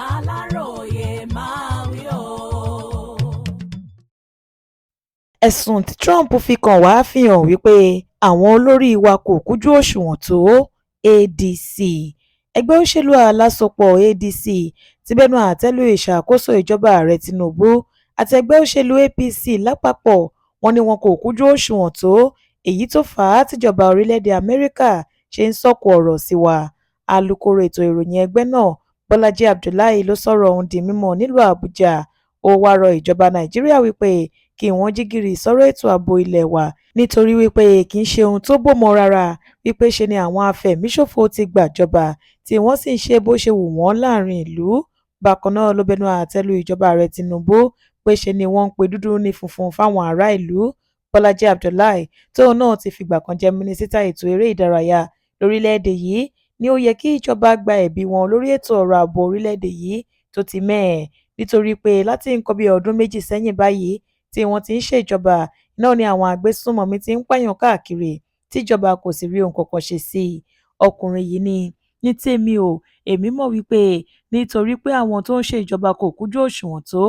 Aláròye máa wí o. Ẹ̀sùn tí Trump fi kàn wá fi hàn wípé àwọn olórí wa kò kúnjú òṣùwọ̀n tó. ADC ẹgbẹ́ òṣèlú alásopọ̀ ADC ti bẹnu àtẹ́ lu ìṣàkóso ìjọba ààrẹ Tinubu àti ẹgbẹ́ òṣèlú APC lápapọ̀. Wọ́n ní wọn kò kúnjú òṣùwọ̀n tó, èyí tó fà á tíjọba orílẹ̀-èdè Amẹ́ríkà ṣe ń sọ̀kò ọ̀rọ̀ sí wa. Alukoro ètò ìròyìn ẹgbẹ́ náà Bọ́lájí Abdullahi ló sọ̀rọ̀ ọ̀hún di mímọ̀ nílùú Àbújá. Ó wá rọ ìjọba Nàìjíríà wípé kí wọ́n jí gìrì sọ́rọ̀ ètò ààbò ilé wa nítorí wípé kì í ṣe ohun tó bòmọ́ rárá, wípé ṣe ni àwọn afẹ̀míṣòfò ti gbàjọba tí wọ́n sì ń ṣe bó ṣe wù wọ́n láàrin ìlú. Bákan náà ló bẹnu àtẹ́ lu ìjọba ààrẹ Tinubu pé ṣe ni wọ́n ń pe dúdú ní funfun fáwọn ará ìlú. Bọ́lájí Abdullahi tóun náà ti fìgbà kan jẹ́ mínísítà ètò eré ìdárayá lórílẹ̀‐èdè yìí ní ó yẹ kí ìjọba gba ẹ̀bí wọn lórí ètò ọrọ̀ ààbò orílẹ̀‐èdè yìí tó ti mẹ́hẹ, nítorí pé láti nǹkan bí ọdún méjì sẹ́yìn báyìí tí wọ́n ti ń ṣèjọba náà ni àwọn agbésùnmọ̀mí ti ń pààyàn káàkiri tíjọba kò sì rí ohun kankan ṣe sí i. Ọkùnrin yìí ní tèmi o, èmi mọ̀ wípé nítorí pé àwọn tó ń ṣe ìjọba kò kúnjú òṣùwọ̀n tó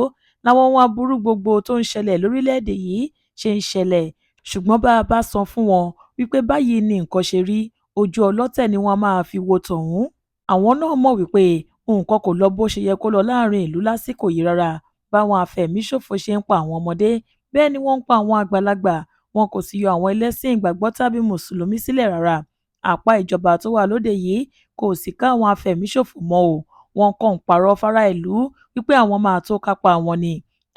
láwọn ohun aburú gbogbo tó ń ṣẹlẹ̀ lórílẹ̀‐èdè yìí ṣe ń ṣẹlẹ̀. Ṣùgbọ́n bá a bá sọ fún wọn wípé báyìí ni nǹkan ṣe rí, ojú ọlọ́tẹ̀ ni wọ́n máa fi wo tọ̀hún. Àwọn náà mọ̀ wípé nǹkan kò lọ bó ṣe yẹ kó lọ láàrin ìlú lásìkò yìí rárá. Báwọn afẹ̀míṣòfò ṣe ń pa àwọn ọmọdé bẹ́ẹ̀ ni wọ́n ń pa àwọn àgbàlagbà, wọn kò sì yọ àwọn ẹlẹ́sìn ìgbàgbọ́ tàbí mùsùlùmí sílẹ̀ rárá. Àpá ìjọba tó wà lóde yìí kò sì ká àwọn afẹ̀míṣòfò mọ́ o, wọn kàn ń parọ́ fárá ìlú wípé àwọn máa tó kápá wọn ni.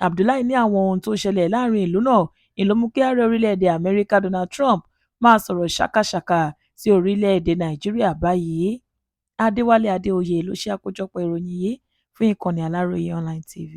Abdullahi ní àwọn ohun tó ṣẹlẹ̀ láàrin ìlú náà ló mú kí ààrẹ orílẹ̀-èdè Amẹ́ríkà Donald Trump máa sọ̀rọ̀ ṣàkàṣàkà sí orílẹ̀-èdè Nàìjíríà báyìí. Adéwálé Adéoyè ló ṣe àkójọpọ̀ ìròyìn yìí fún ìkànnì Aláròye Online TV.